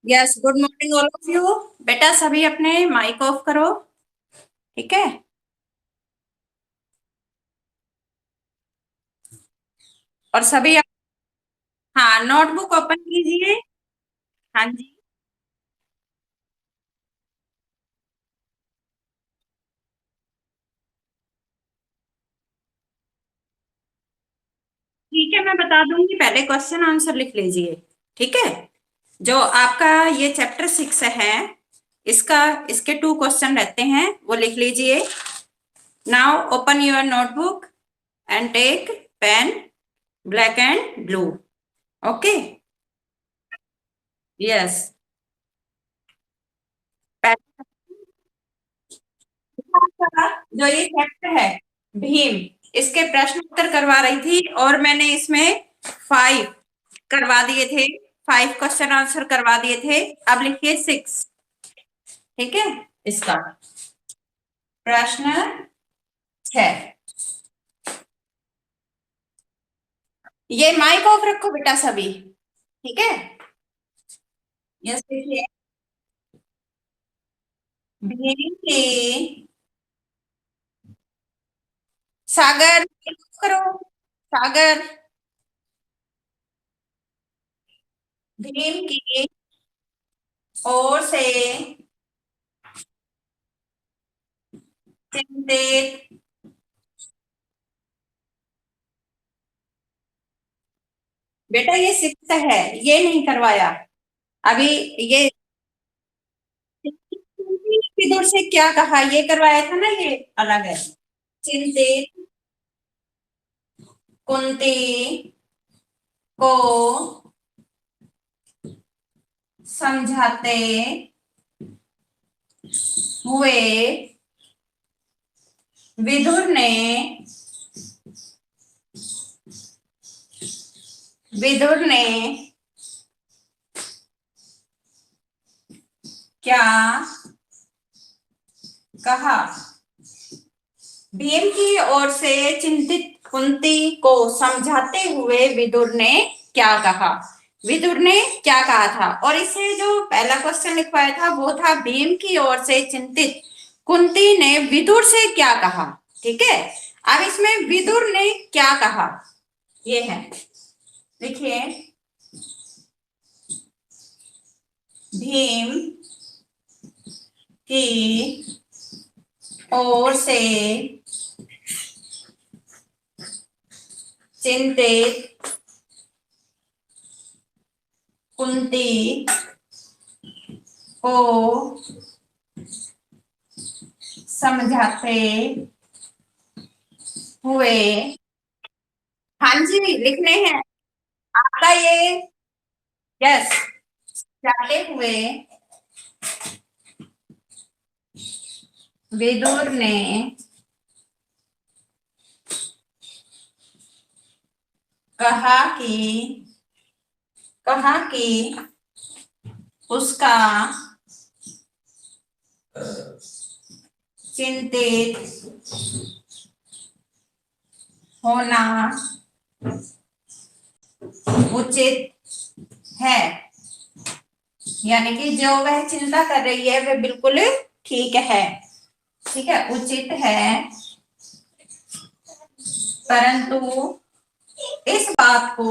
Yes, good morning all of you. बेटा सभी अपने माइक ऑफ करो। ठीक है। और सभी हाँ, नोटबुक ओपन कीजिए। हाँ जी। ठीक है, मैं बता दूंगी, पहले क्वेश्चन आंसर लिख लीजिए। ठीक है। जो आपका ये चैप्टर 6 है, इसका इसके 2 क्वेश्चन रहते हैं, वो लिख लीजिए। Now open your notebook and take pen, black and blue. Okay. Yes. जो ये चैप्टर है भीम, इसके प्रश्न उत्तर करवा रही थी और मैंने इसमें 5 करवा दिए थे। 5 क्वेश्चन आंसर करवा दिए थे। अब लिखिए 6। ठीक है। इसका प्रश्न 6। ये माइक ऑफ रखो बेटा सभी। ठीक है। यस, देखिए। भीम के सागर mic off करो। सागर, भीम की ओर से चिंतित। बेटा ये 6 है, ये नहीं करवाया अभी। ये विदुर से क्या कहा, ये करवाया था ना, ये अलग है। चिंतित कुंती को समझाते हुए विदुर ने विदुर ने क्या कहा। भीम की ओर से चिंतित कुंती को समझाते हुए विदुर ने क्या कहा। विदुर ने क्या कहा था, और इसे जो पहला क्वेश्चन लिखवाया था वो था भीम की ओर से चिंतित कुंती ने विदुर से क्या कहा। ठीक है। अब इसमें विदुर ने क्या कहा, ये है। देखिए, भीम की ओर से चिंतित कुंती को समझाते हुए। हाँ जी, लिखने हैं आपका ये। यस। जाते हुए विदुर ने कहा कि कहा कि उसका चिंतित होना उचित है। यानी कि जो वह चिंता कर रही है वह बिल्कुल ठीक है। ठीक है, उचित है। परंतु इस बात को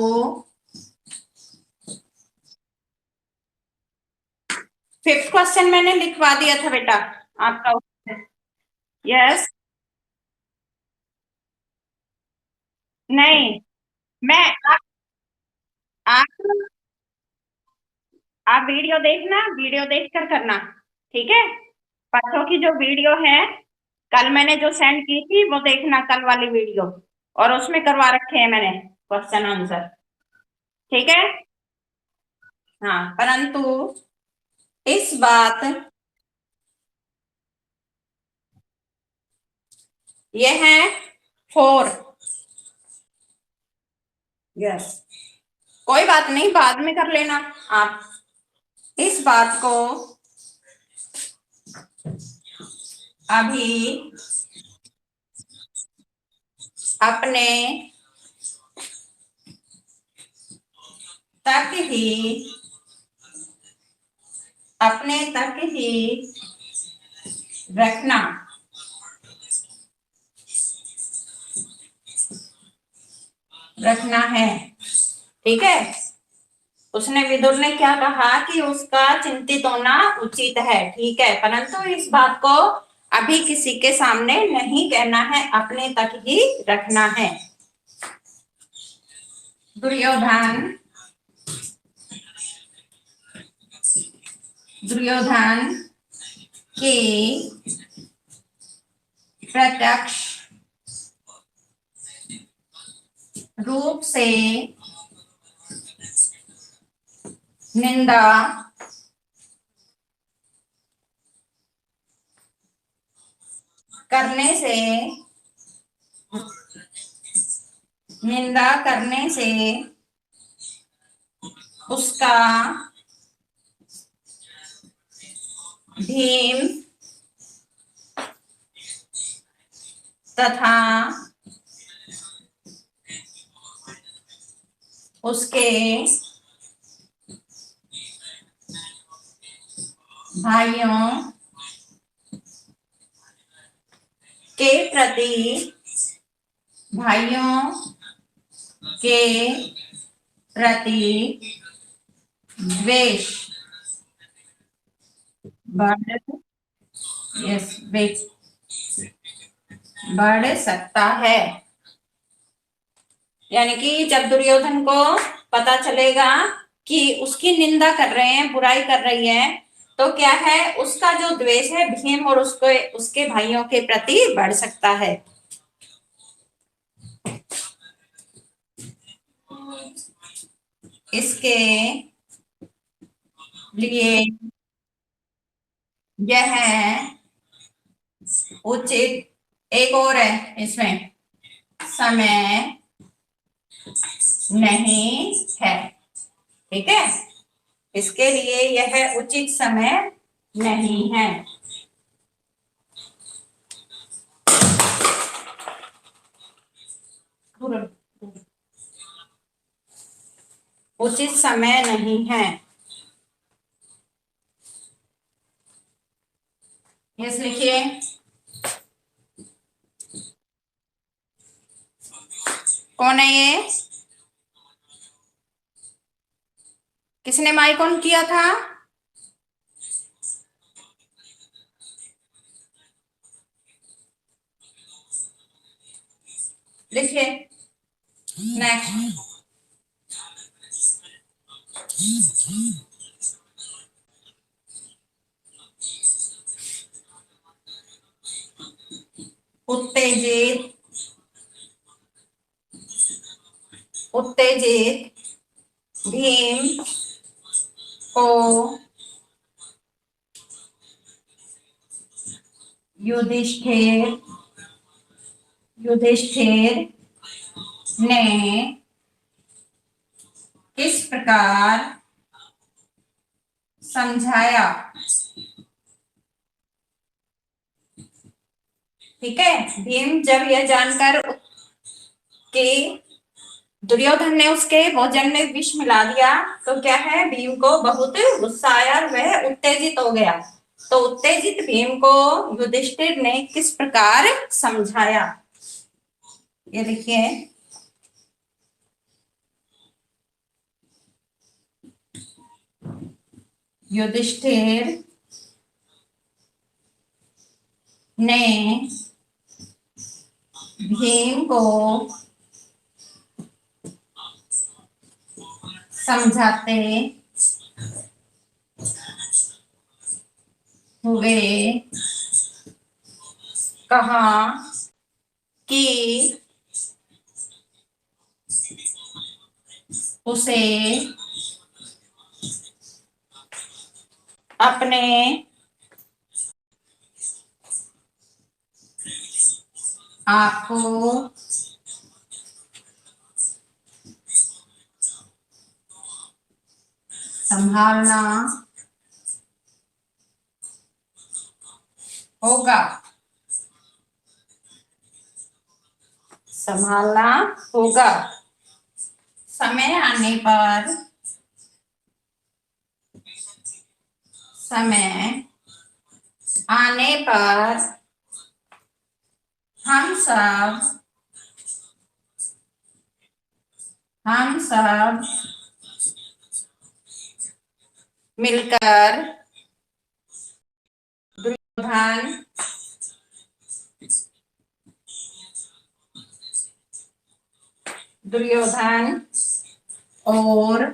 5th क्वेश्चन मैंने लिखवा दिया था बेटा आपका। यस। नहीं, मैं आप आप वीडियो देखना, वीडियो देख कर करना। ठीक है। परसों की जो वीडियो है, कल मैंने जो सेंड की थी वो देखना, कल वाली वीडियो। और उसमें करवा रखे हैं मैंने क्वेश्चन आंसर। ठीक है। हाँ, परंतु इस बात, ये है 4। यस। कोई बात नहीं, बाद में कर लेना आप। इस बात को अभी अपने तक ही अपने तक ही रखना। रखना है, ठीक है। उसने विदुर ने क्या कहा कि उसका चिंतित होना उचित है, ठीक है, परंतु इस बात को अभी किसी के सामने नहीं कहना है, अपने तक ही रखना है। दुर्योधन के प्रत्यक्ष रूप से निंदा करने से उसका भीम तथा उसके भाइयों के प्रति द्वेष बढ़ सकता है। यानी कि जब दुर्योधन को पता चलेगा कि उसकी निंदा कर रहे हैं, बुराई कर रही है, तो क्या है, उसका जो द्वेष है भीम और उसके भाइयों के प्रति बढ़ सकता है। इसके लिए यह उचित, एक और है इसमें, समय नहीं है, ठीक है। इसके लिए यह उचित समय नहीं है। उचित समय नहीं है, यस लिखिए। कौन है ये? किसने माइक ऑन किया था? लिखिए नेक्स्ट। उत्तेजित भीम को युधिष्ठिर ने किस प्रकार समझाया, ठीक है। भीम जब यह जानकर कि दुर्योधन ने उसके भोजन में विष मिला दिया, तो क्या है, भीम को बहुत गुस्सा आया और वह उत्तेजित हो गया। तो उत्तेजित भीम को युधिष्ठिर ने किस प्रकार समझाया, ये देखिए। युधिष्ठिर ने भीम को समझाते हुए कहा कि उसे अपने आप को संभालना होगा, समय आने पर समय आने पर हम सब मिलकर दुर्योधन दुर्योधन और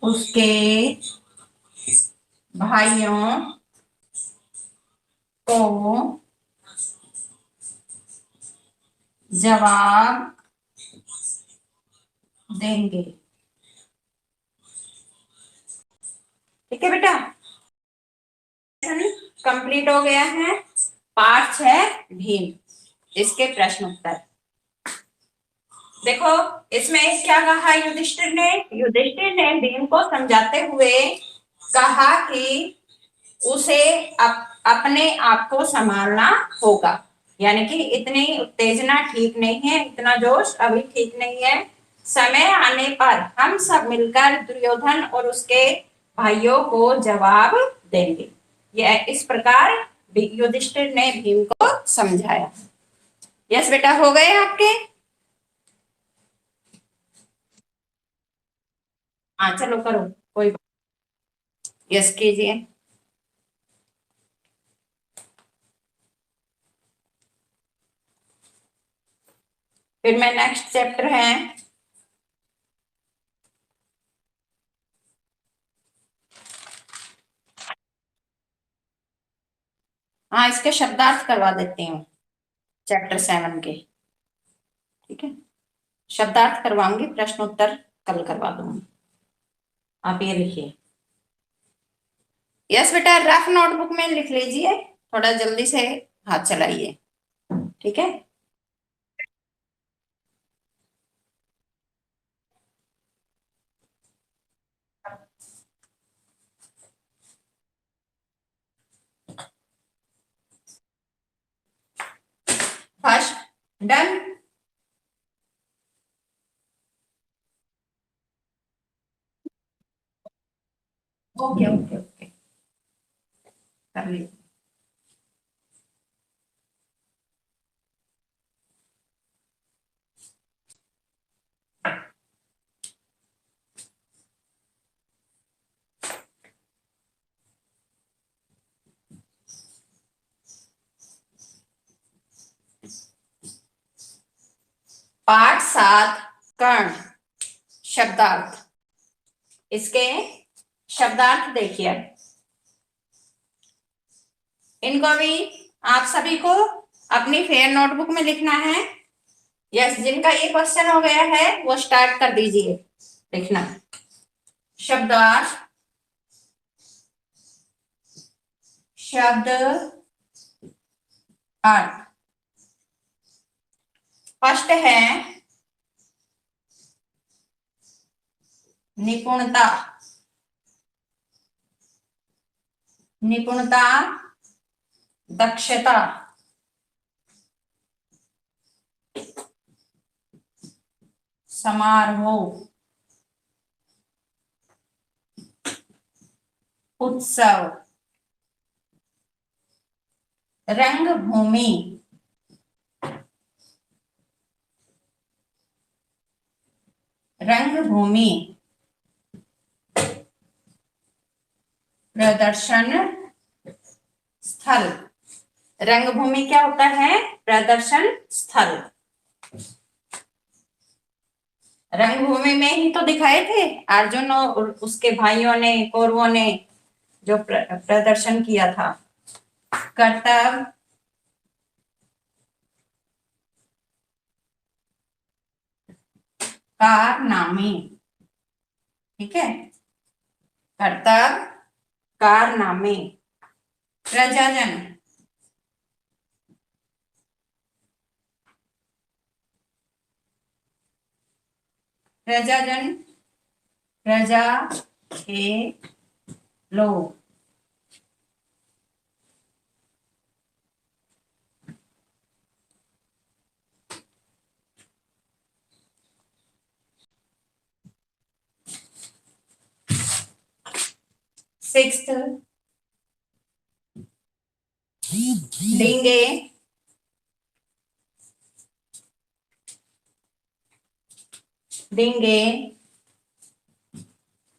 उसके भाइयों को जवाब देंगे। ठीक है बेटा, कंप्लीट हो गया है। पार्ट 6 भीम, इसके प्रश्न उत्तर। देखो इसमें क्या कहा युधिष्ठिर ने भीम को समझाते हुए कहा कि उसे अपने आप को संभालना होगा, यानी कि इतनी उत्तेजना ठीक नहीं है, इतना जोश अभी ठीक नहीं है। समय आने पर हम सब मिलकर दुर्योधन और उसके भाइयों को जवाब देंगे। यह इस प्रकार युधिष्ठिर ने भीम को समझाया। यस बेटा, हो गए आपके? हाँ चलो करो, कोई बात। यस कीजिए। फिर मैं नेक्स्ट चैप्टर है हाँ, इसके शब्दार्थ करवा देती हूँ चैप्टर 7 के। ठीक है, शब्दार्थ करवाऊंगी, प्रश्नोत्तर कल करवा दूंगी। आप ये लिखिए। यस बेटा, रफ नोटबुक में लिख लीजिए, थोड़ा जल्दी से हाथ चलाइए। ठीक है, first done. Okay okay okay, कर लीजिए। पाठ 7 कर्ण, शब्दार्थ। इसके शब्दार्थ देखिए, इनको भी आप सभी को अपनी फेयर नोटबुक में लिखना है। यस, जिनका ये क्वेश्चन हो गया है वो स्टार्ट कर दीजिए लिखना। शब्दार्थ, शब्द अर्थ। फर्स्ट है निपुणता। निपुणता, दक्षता, समारोह, उत्सव, रंगभूमि, रंगभूमि, प्रदर्शन स्थल। रंगभूमि क्या होता है? प्रदर्शन स्थल। रंगभूमि में ही तो दिखाए थे अर्जुन और उसके भाइयों ने, कौरवों ने जो प्रदर्शन किया था। कर्तव्य, कारनामे। ठीक है, कर्तव्य, कारनामे। प्रजाजन, प्रजाजन, प्रजा के लोग। सिक्स्थ डींगे, डींगे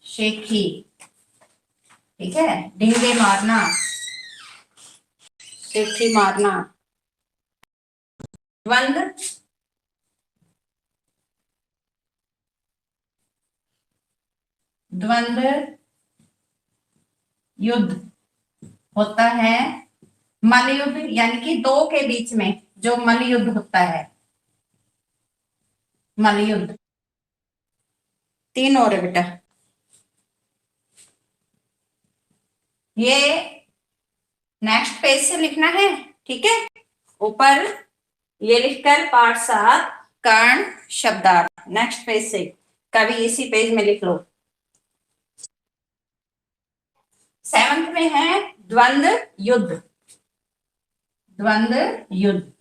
शेखी, ठीक है, डींगे मारना, शेखी मारना, द्वंद्व, द्वंद्व युद्ध होता है, मलयुद्ध यानी कि दो के बीच में जो मलयुद्ध होता है, मलयुद्ध। तीन और है बेटा, ये नेक्स्ट पेज से लिखना है, ठीक है। ऊपर ये लिखकर पाठ 7 कर्ण शब्दार्थ, नेक्स्ट पेज से कभी इसी पेज में लिख लो। 7th में है द्वंद्व युद्ध, द्वंद्व युद्ध,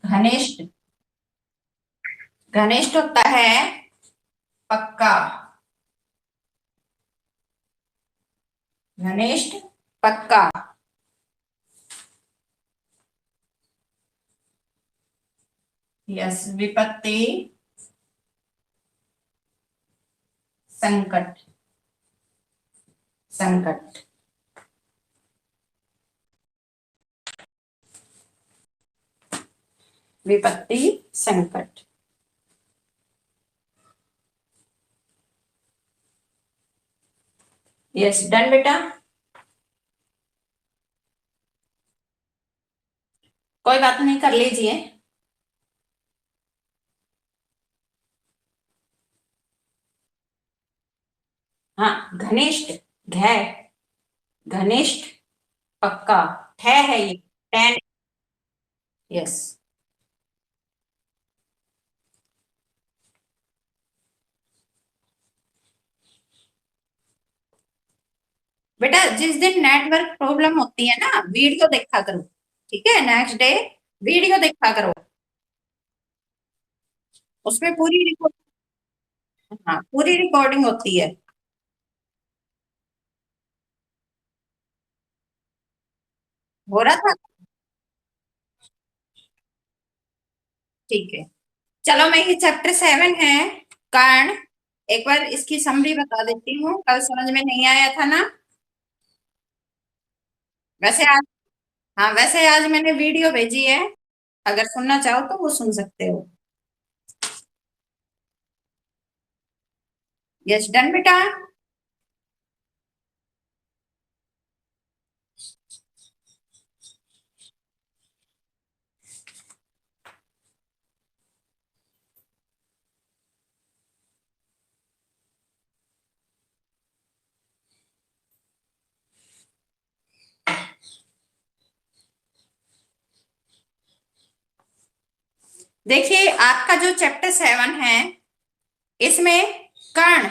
घनिष्ठ, घनिष्ठ होता है पक्का, घनिष्ठ पक्का, यस, विपत्ति संकट, संकट, विपत्ति संकट। यस, डन बेटा। कोई बात नहीं, कर लीजिए। हाँ, घनिष्ठ, घ, घनिष्ठ पक्का, ठ है ये, टेन, यस। बेटा जिस दिन नेटवर्क प्रॉब्लम होती है ना, वीडियो देखा करो, ठीक है, नेक्स्ट डे वीडियो देखा करो, उसमें पूरी रिकॉर्ड, हाँ पूरी रिकॉर्डिंग होती है। हो रहा था, ठीक है। चलो, मैं ये चैप्टर 7 है कर्ण, एक बार इसकी समरी बता देती हूँ, कल समझ में नहीं आया था ना। वैसे आज, हाँ वैसे आज मैंने वीडियो भेजी है, अगर सुनना चाहो तो वो सुन सकते हो। यस, डन बेटा। देखिए आपका जो चैप्टर 7 है, इसमें कर्ण,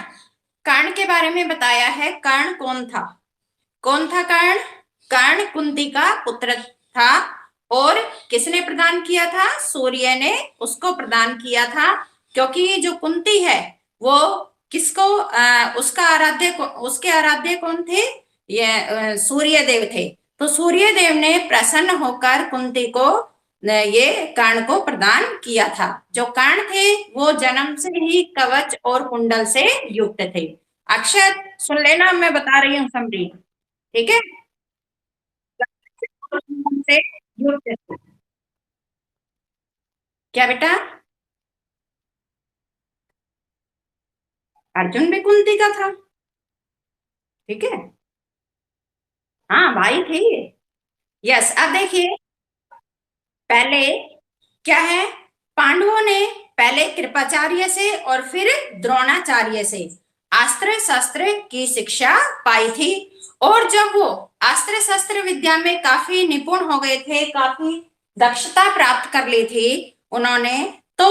कर्ण के बारे में बताया है। कर्ण कौन था, कौन था कर्ण? कर्ण कुंती का पुत्र था, और किसने प्रदान किया था? सूर्य ने उसको प्रदान किया था। क्योंकि जो कुंती है वो किसको, उसका आराध्य, उसके आराध्य कौन थे? ये सूर्य देव थे। तो सूर्य देव ने प्रसन्न होकर कुंती को ये कर्ण को प्रदान किया था। जो कर्ण थे वो जन्म से ही कवच और कुंडल से युक्त थे। अक्षर सुन लेना, मैं बता रही हूँ समरी, ठीक है। से युक्त थे। क्या बेटा? अर्जुन भी कुंती का था, ठीक है, हाँ भाई थे। यस, अब देखिए, पहले क्या है, पांडवों ने पहले कृपाचार्य से और फिर द्रोणाचार्य से अस्त्र शस्त्र की शिक्षा पाई थी। और जब वो अस्त्र शस्त्र विद्या में काफी निपुण हो गए थे, काफी दक्षता प्राप्त कर ली थी उन्होंने, तो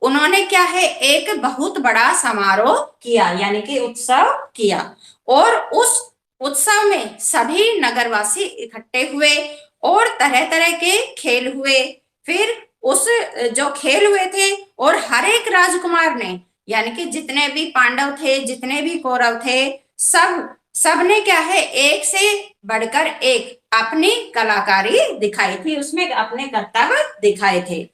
उन्होंने क्या है, एक बहुत बड़ा समारोह किया, यानी कि उत्सव किया। और उस उत्सव में सभी नगरवासी इकट्ठे हुए और तरह तरह के खेल हुए। फिर उस जो खेल हुए थे और हर एक राजकुमार ने, यानी कि जितने भी पांडव थे, जितने भी कौरव थे, सबने क्या है, एक से बढ़कर एक अपनी कलाकारी दिखाई थी, उसमें अपने कर्तव्य दिखाए थे।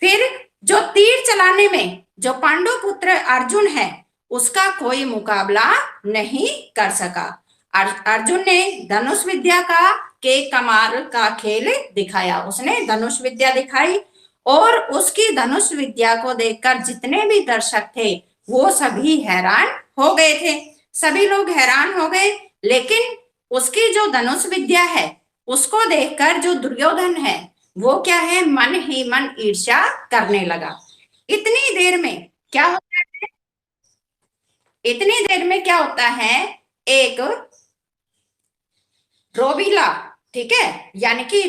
फिर जो तीर चलाने में जो पांडु पुत्र अर्जुन है, उसका कोई मुकाबला नहीं कर सका। अर्जुन ने धनुष विद्या का के कमाल का खेल दिखाया, उसने धनुष विद्या दिखाई और उसकी धनुष विद्या को देखकर जितने भी दर्शक थे वो सभी हैरान हो गए थे, सभी लोग हैरान हो गए। लेकिन उसकी जो धनुष विद्या है उसको देखकर जो दुर्योधन है वो क्या है, मन ही मन ईर्ष्या करने लगा। इतनी देर में क्या होता है, इतनी देर में क्या होता है, एक रोबीला, ठीक है, यानी कि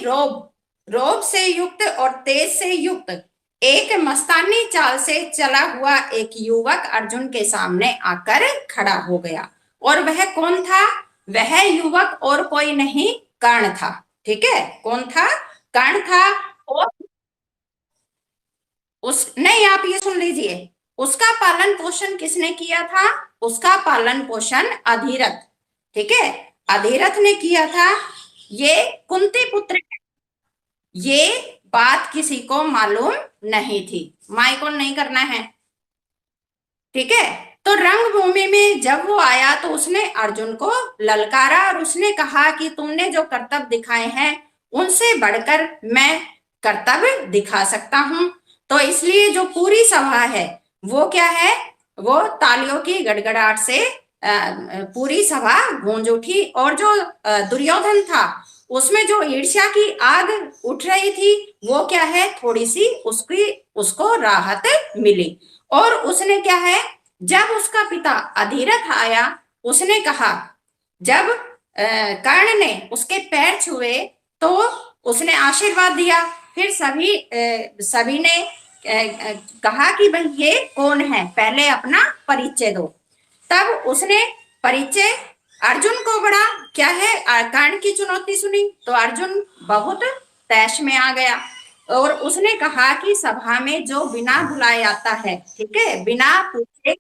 रोब से युक्त और तेज से युक्त एक मस्तानी चाल से चला हुआ एक युवक अर्जुन के सामने आकर खड़ा हो गया। और वह कौन था, वह युवक और कोई नहीं, कर्ण था। ठीक है, कौन था, कर्ण था। और उस नहीं, आप ये सुन लीजिए, उसका पालन पोषण किसने किया था, उसका पालन पोषण अधिरथ, ठीक है, अधिरथ ने किया था। ये कुंती पुत्र, ये बात किसी को मालूम नहीं थी, माइकोल नहीं करना है, ठीक है। तो रंगभूमि में जब वो आया तो उसने अर्जुन को ललकारा और उसने कहा कि तुमने जो कर्तव्य दिखाए हैं उनसे बढ़कर मैं कर्तव्य दिखा सकता हूं। तो इसलिए जो पूरी सभा है वो क्या है, वो तालियों की गड़गड़ाहट से पूरी सभा गूंज उठी। और जो दुर्योधन था उसमें जो ईर्ष्या की आग उठ रही थी वो क्या है, थोड़ी सी उसको राहत मिली। और उसने क्या है, जब उसका पिता अधिरथ आया उसने कहा, जब कर्ण ने उसके पैर छुए तो उसने आशीर्वाद दिया। फिर सभी ने कहा कि भाई ये कौन है, पहले अपना परिचय दो। तब उसने परिचय अर्जुन को बड़ा क्या है, कर्ण की चुनौती सुनी तो अर्जुन बहुत तैश में आ गया और उसने कहा कि सभा में जो बिना बुलाए आता है, ठीक है, बिना पूछे,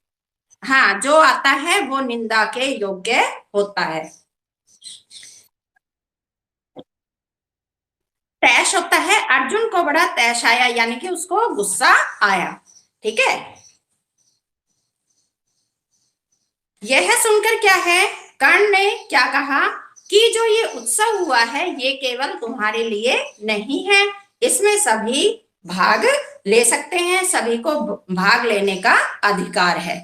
हाँ, जो आता है वो निंदा के योग्य होता है। तैश होता है, अर्जुन को बड़ा तैश आया, यानी कि उसको गुस्सा आया, ठीक है। यह सुनकर क्या है, कर्ण ने क्या कहा कि जो ये उत्सव हुआ है ये केवल तुम्हारे लिए नहीं है, इसमें सभी भाग ले सकते हैं, सभी को भाग लेने का अधिकार है।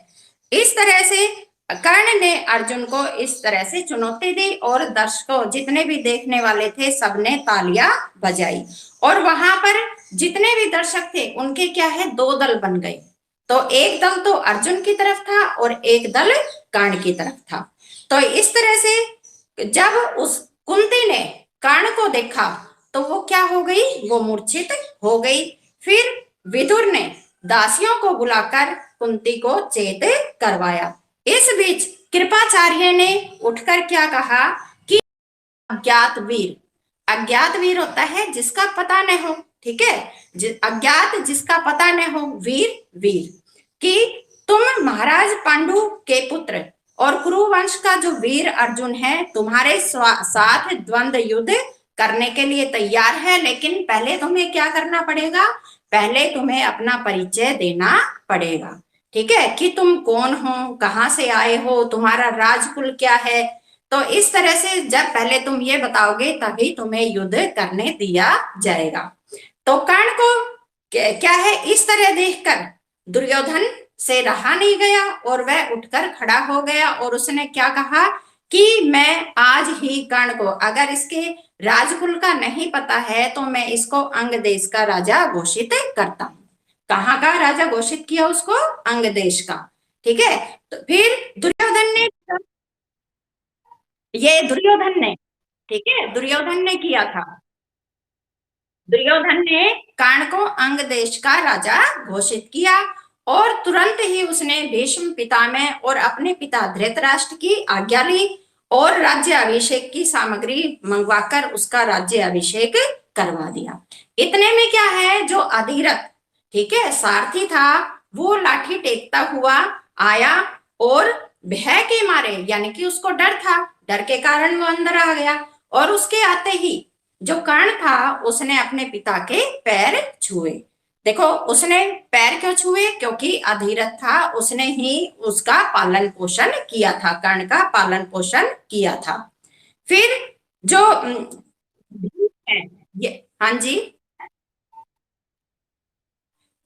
इस तरह से कर्ण ने अर्जुन को इस तरह से चुनौती दी और दर्शकों, जितने भी देखने वाले थे, सबने तालियां बजाई और वहां पर जितने भी दर्शक थे उनके क्या है, दो दल बन गए। तो एक दल तो अर्जुन की तरफ था और एक दल कर्ण की तरफ था। तो इस तरह से जब उस कुंती ने कर्ण को देखा तो वो क्या हो गई, वो मूर्छित हो गई। फिर विदुर ने दासियों को बुलाकर कुंती को चेत करवाया। इस बीच कृपाचार्य ने उठकर क्या कहा कि अज्ञात वीर, अज्ञात वीर होता है जिसका पता न हो, ठीक है, अज्ञात जिसका पता न हो, वीर वीर, कि तुम महाराज पांडु के पुत्र और कुरुवंश का जो वीर अर्जुन है तुम्हारे साथ द्वंद्व युद्ध करने के लिए तैयार है, लेकिन पहले तुम्हें क्या करना पड़ेगा, पहले तुम्हें अपना परिचय देना पड़ेगा, ठीक है, कि तुम कौन हो, कहां से आए हो, तुम्हारा राजकुल क्या है। तो इस तरह से जब पहले तुम ये बताओगे तभी तुम्हें युद्ध करने दिया जाएगा। तो कर्ण को क्या है, इस तरह देखकर दुर्योधन से रहा नहीं गया और वह उठकर खड़ा हो गया और उसने क्या कहा कि मैं आज ही कर्ण को, अगर इसके राजकुल का नहीं पता है तो मैं इसको अंग देश का राजा घोषित करता हूं। कहाँ का राजा घोषित किया उसको, अंग देश का, ठीक है। तो फिर दुर्योधन ने, ये दुर्योधन ने, ठीक है, दुर्योधन ने किया था, दुर्योधन ने कर्ण को अंग देश का राजा घोषित किया और तुरंत ही उसने भीष्म पितामह और अपने पिता धृतराष्ट्र की आज्ञा ली और राज्य अभिषेक की सामग्री मंगवाकर उसका राज्य अभिषेक करवा दिया। इतने में क्या है, जो अधिरथ, ठीक है, सारथी था, वो लाठी टेकता हुआ आया और भय के मारे, यानी कि उसको डर था, डर के कारण वो अंदर आ गया। और उसके आते ही जो कर्ण था उसने अपने पिता के पैर छुए। देखो, उसने पैर क्यों छुए? क्योंकि अधीरथ था, उसने ही उसका पालन पोषण किया था, कर्ण का पालन पोषण किया था। फिर जो भीम है, ये, हाँ जी,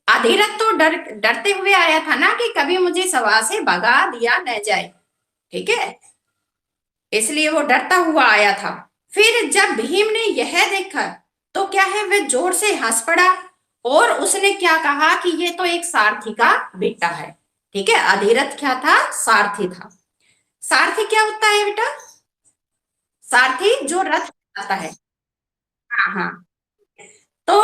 अधीरथ तो डरते हुए आया था ना, कि कभी मुझे सभा से भगा दिया न जाए, ठीक है, इसलिए वो डरता हुआ आया था। फिर जब भीम ने यह देखा तो क्या है, वह जोर से हंस पड़ा और उसने क्या कहा कि ये तो एक सारथी का बेटा है। ठीक है, अधिरथ क्या था? सारथी था। सारथी क्या होता है बेटा? सारथी जो रथ चलाता है। हाँ हाँ। तो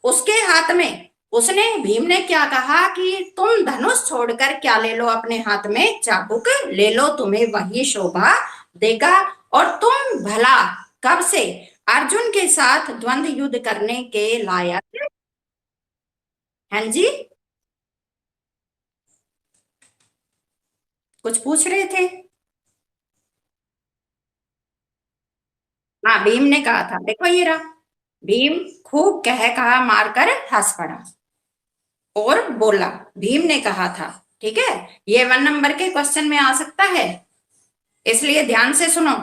उसके हाथ में, उसने, भीम ने क्या कहा कि तुम धनुष छोड़कर क्या ले लो अपने हाथ में, चाबुक ले लो, तुम्हें वही शोभा देगा। और तुम भला कब से अर्जुन के साथ द्वंद्व युद्ध करने के लायक? हैं जी, कुछ पूछ रहे थे? हाँ, भीम ने कहा था, देखो ये रहा। भीम खूब कह कहा मारकर हंस पड़ा और बोला, भीम ने कहा था, ठीक है, ये 1 नंबर के क्वेश्चन में आ सकता है, इसलिए ध्यान से सुनो।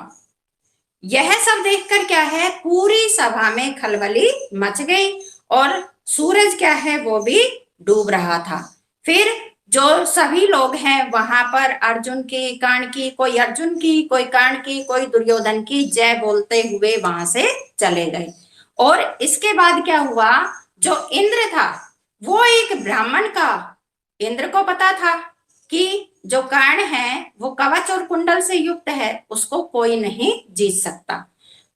यह सब देखकर क्या है, पूरी सभा में खलबली मच गई और सूरज क्या है, वो भी डूब रहा था। फिर जो सभी लोग हैं वहां पर अर्जुन की, कर्ण की, कोई अर्जुन की, कोई कर्ण की, कोई दुर्योधन की जय बोलते हुए वहां से चले गए। और इसके बाद क्या हुआ, जो इंद्र था, वो एक ब्राह्मण का, इंद्र को पता था कि जो कर्ण है वो कवच और कुंडल से युक्त है, उसको कोई नहीं जीत सकता।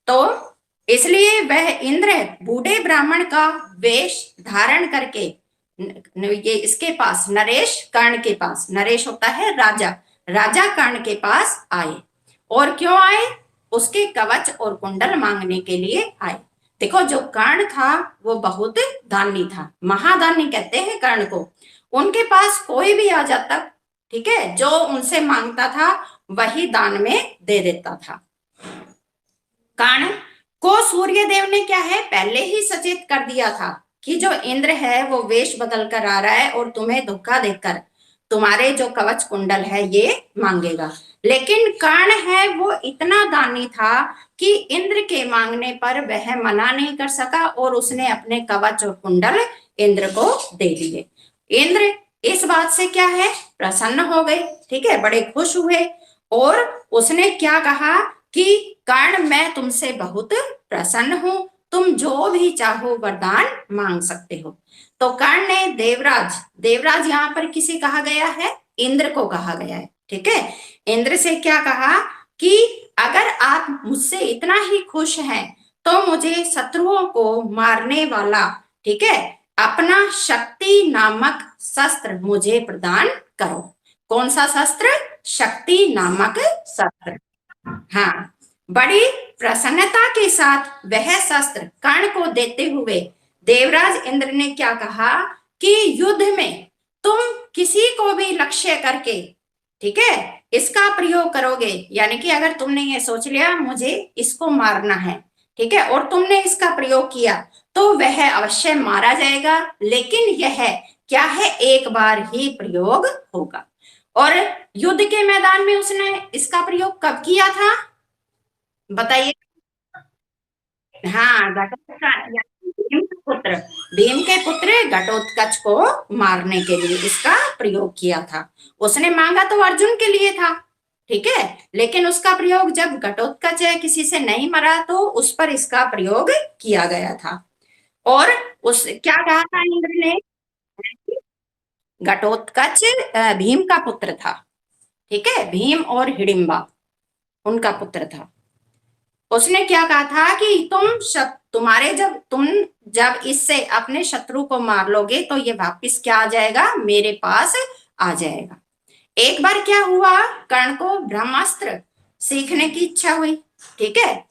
तो इसलिए वह इंद्र बूढ़े ब्राह्मण का वेश धारण करके ये इसके पास, नरेश कर्ण के पास, नरेश होता है राजा, राजा कर्ण के पास आए। और क्यों आए? उसके कवच और कुंडल मांगने के लिए आए। देखो, जो कर्ण था वो बहुत दानी था, महादानी कहते हैं कर्ण को। उनके पास कोई भी आ जाता, ठीक है, जो उनसे मांगता था वही दान में दे देता था। कर्ण को सूर्य देव ने क्या है, पहले ही सचेत कर दिया था कि जो इंद्र है वो वेश बदल कर आ रहा है और तुम्हें धोखा देकर तुम्हारे जो कवच कुंडल है ये मांगेगा। लेकिन कर्ण है वो इतना दानी था कि इंद्र के मांगने पर वह मना नहीं कर सका और उसने अपने कवच और कुंडल इंद्र को दे दिए। इंद्र इस बात से क्या है, प्रसन्न हो गए, ठीक है, बड़े खुश हुए। और उसने क्या कहा कि कर्ण, मैं तुमसे बहुत प्रसन्न हूं, तुम जो भी चाहो वरदान मांग सकते हो। तो कर्ण ने देवराज, देवराज यहाँ पर किसे कहा गया है? इंद्र को कहा गया है, ठीक है। इंद्र से क्या कहा कि अगर आप मुझसे इतना ही खुश हैं तो मुझे शत्रुओं को मारने वाला, ठीक है, अपना शक्ति नामक शस्त्र मुझे प्रदान करो। कौन सा शस्त्र? शक्ति नामक शस्त्र। हाँ, बड़ी प्रसन्नता के साथ वह शस्त्र कर्ण को देते हुए देवराज इंद्र ने क्या कहा कि युद्ध में तुम किसी को भी लक्ष्य करके, ठीक है, इसका प्रयोग करोगे, यानी कि अगर तुमने ये सोच लिया मुझे इसको मारना है, ठीक है, और तुमने इसका प्रयोग किया तो वह अवश्य मारा जाएगा। लेकिन यह क्या है, एक बार ही प्रयोग होगा। और युद्ध के मैदान में उसने इसका प्रयोग कब किया था? बताइए। हाँ, घटोत्कच, यानी भीम के पुत्र घटोत्कच को मारने के लिए इसका प्रयोग किया था। उसने मांगा तो अर्जुन के लिए था, ठीक है, लेकिन उसका प्रयोग जब घटोत्कच किसी से नहीं मरा तो उस पर इसका प्रयोग किया गया था। और उस क्या कहा था इंद्र ने? घटोत्कच भीम का पुत्र था, ठीक है, भीम और हिडिंबा उनका पुत्र था। उसने क्या कहा था कि तुम्हारे जब तुम जब इससे अपने शत्रु को मार लोगे तो ये वापिस क्या आ जाएगा, मेरे पास आ जाएगा। एक बार क्या हुआ, कर्ण को ब्रह्मास्त्र सीखने की इच्छा हुई। ठीक है,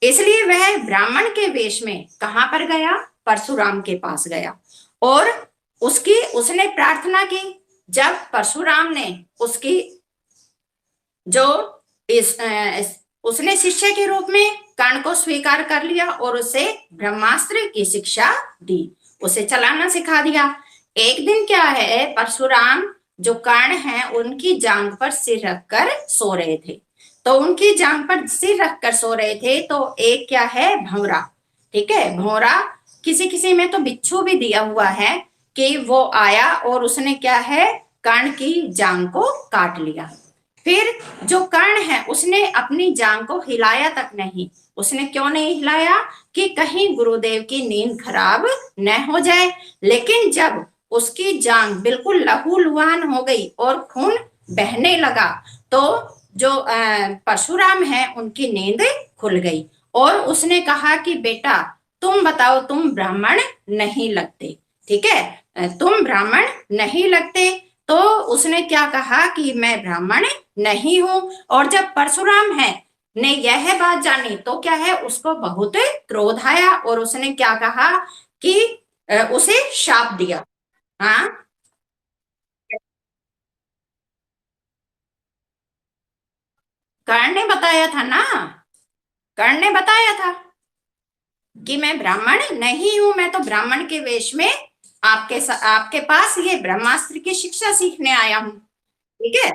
इसलिए वह ब्राह्मण के वेश में कहां पर गया, परशुराम के पास गया और उसकी उसने प्रार्थना की। जब परशुराम ने उसकी जो उसने शिष्य के रूप में कर्ण को स्वीकार कर लिया और उसे ब्रह्मास्त्र की शिक्षा दी, उसे चलाना सिखा दिया। एक दिन क्या है, परशुराम जो कर्ण है उनकी जांग पर सिर रखकर सो रहे थे। तो उनकी जांग पर सिर रखकर सो रहे थे तो एक क्या है, भंवरा। ठीक है, भंवरा, किसी किसी में तो बिच्छू भी दिया हुआ है कि वो आया और उसने क्या है, कर्ण की जांग को काट लिया। फिर जो कर्ण है उसने अपनी जांग को हिलाया तक नहीं। उसने क्यों नहीं हिलाया, कि कहीं गुरुदेव की नींद खराब न हो जाए। लेकिन जब उसकी जांग बिल्कुल लहूलुहान हो गई और खून बहने लगा तो जो परशुराम है उनकी नींद खुल गई और उसने कहा कि बेटा तुम बताओ, तुम ब्राह्मण नहीं लगते। ठीक है, तुम ब्राह्मण नहीं लगते। तो उसने क्या कहा कि मैं ब्राह्मण नहीं हूं। और जब परशुराम है ने यह बात जानी तो क्या है, उसको बहुत क्रोध आया और उसने क्या कहा कि उसे शाप दिया। हाँ, कर्ण ने बताया था ना, कर्ण ने बताया था कि मैं ब्राह्मण नहीं हूं, मैं तो ब्राह्मण के वेश में आपके पास ये ब्रह्मास्त्र की शिक्षा सीखने आया हूं। ठीक है,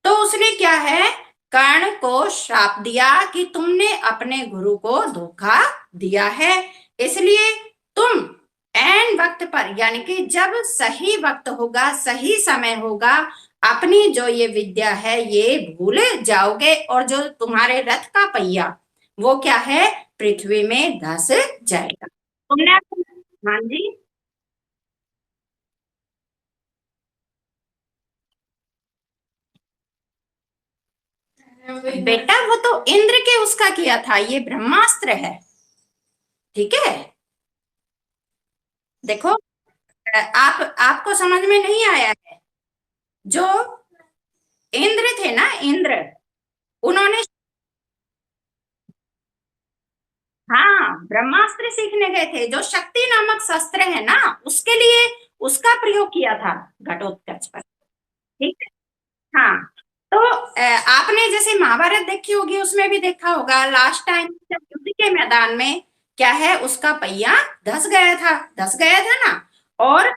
तो उसने क्या है, कर्ण को श्राप दिया कि तुमने अपने गुरु को धोखा दिया है, इसलिए तुम ऐन वक्त पर, यानी कि जब सही वक्त होगा, सही समय होगा, अपनी जो ये विद्या है ये भूल जाओगे और जो तुम्हारे रथ का पहिया वो क्या है, पृथ्वी में धस जाएगा। तुमने, हाँ जी, बेटा वो तो इंद्र के उसका किया था, ये ब्रह्मास्त्र है। ठीक है, देखो, आप आपको समझ में नहीं आया है। जो इंद्र थे ना, इंद्र, उन्होंने, हाँ, ब्रह्मास्त्र सीखने गए थे, जो शक्ति नामक शस्त्र है ना उसके लिए उसका प्रयोग किया था घटोत्कच पर। ठीक है, हाँ। तो आपने जैसे महाभारत देखी होगी, उसमें भी देखा होगा लास्ट टाइम जब युद्ध के मैदान में क्या है, उसका पहिया धस गया था, धस गया था ना। और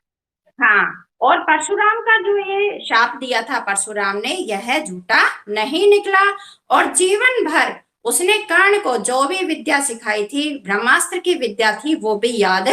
हाँ, और परशुराम का जो ये शाप दिया था परशुराम ने, यह झूठा नहीं निकला। और जीवन भर उसने कर्ण को जो भी विद्या सिखाई थी, ब्रह्मास्त्र की विद्या थी, वो भी याद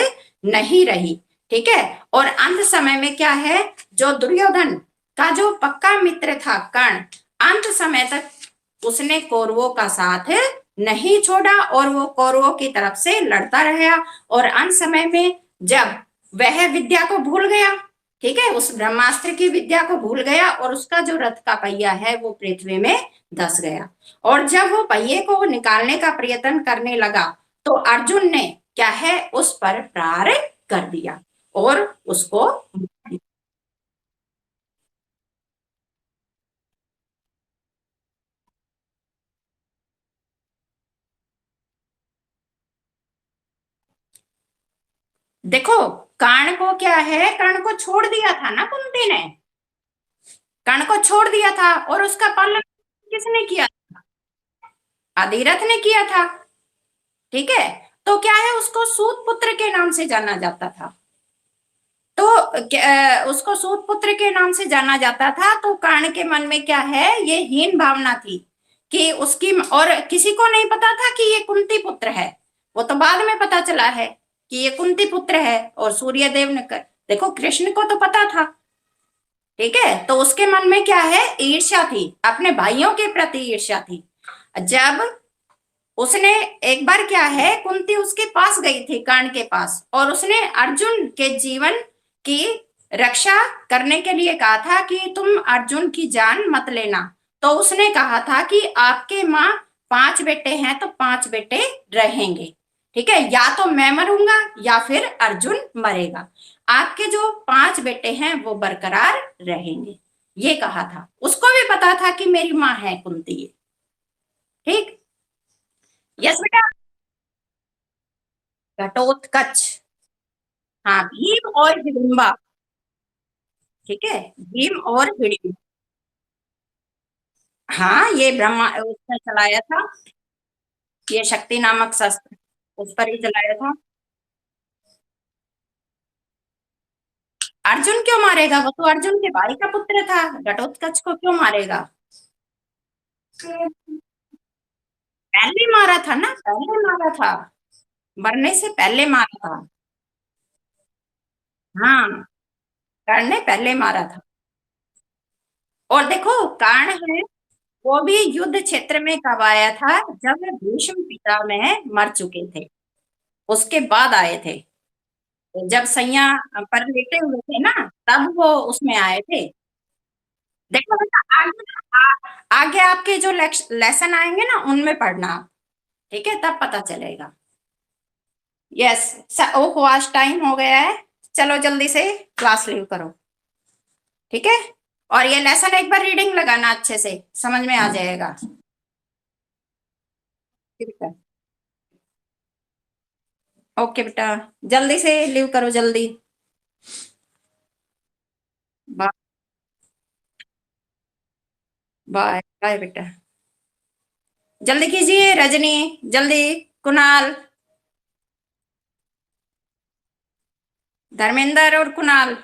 नहीं रही। ठीक है, और अंत समय में क्या है, जो दुर्योधन का जो पक्का मित्र था कर्ण, अंत समय तक उसने कौरवों का साथ नहीं छोड़ा और वो कौरवों की तरफ से लड़ता रहा। और अंत समय में जब वह विद्या को भूल गया, ठीक है, उस ब्रह्मास्त्र की विद्या को भूल गया और उसका जो रथ का पहिया है वो पृथ्वी में धस गया। और जब वो पहिए को निकालने का प्रयत्न करने लगा तो अर्जुन ने क्या है, उस पर प्रहार कर दिया और उसको, देखो, कर्ण को क्या है, कर्ण को छोड़ दिया था ना कुंती ने, कर्ण को छोड़ दिया था और उसका पालन किसने किया, अधिरथ ने किया था। ठीक है, तो क्या है, उसको सूत पुत्र के नाम से जाना जाता था। तो उसको सूत पुत्र के नाम से जाना जाता था। तो कर्ण के मन में क्या है, ये हीन भावना थी कि उसकी, और किसी को नहीं पता था कि ये कुंती पुत्र है। वो तो बाद में पता चला है कि ये कुंती पुत्र है। और सूर्य देव ने देखो, कृष्ण को तो पता था। ठीक है, तो उसके मन में क्या है, ईर्ष्या थी, अपने भाइयों के प्रति ईर्ष्या थी। जब उसने एक बार क्या है, कुंती उसके पास गई थी, कर्ण के पास, और उसने अर्जुन के जीवन की रक्षा करने के लिए कहा था कि तुम अर्जुन की जान मत लेना। तो उसने कहा था कि आपके माँ 5 बेटे हैं तो 5 बेटे रहेंगे। ठीक है, या तो मैं मरूंगा या फिर अर्जुन मरेगा, आपके जो 5 बेटे हैं वो बरकरार रहेंगे, ये कहा था। उसको भी पता था कि मेरी माँ है कुंती। ठीक। यस बेटा। घटोत्कच। हाँ, भीम और हिडिंबा। ठीक है, भीम और हिडिंबा। हाँ, ये ब्रह्मा उसने चलाया था। ये शक्ति नामक शस्त्र उस पर ही चलाया था। अर्जुन क्यों मारेगा? वो तो अर्जुन के भाई का पुत्र था। घटोत्कच को क्यों मारेगा? पहले मारा था ना, पहले मारा था। मरने से पहले मारा था। हाँ, कर्ण ने पहले मारा था। और देखो, कर्ण है वो भी युद्ध क्षेत्र में कब आया था? जब भीष्म पितामह मर चुके थे, उसके बाद आए थे। जब सैया पर लेटे हुए थे ना, तब वो उसमें आए थे। देखो बेटा, आगे आपके जो लेसन आएंगे ना, उनमें पढ़ना आप। ठीक है, तब पता चलेगा। यस। ओहो, आज टाइम हो गया है। चलो जल्दी से क्लास लीव करो। ठीक है। और ये लेसन एक बार रीडिंग लगाना, अच्छे से समझ में आ जाएगा। ठीक है। ओके बेटा, जल्दी से लीव करो, जल्दी। बाय। बाय बाय बेटा। जल्दी कीजिए रजनी, जल्दी। कुणाल, धर्मेंद्र और कुणाल।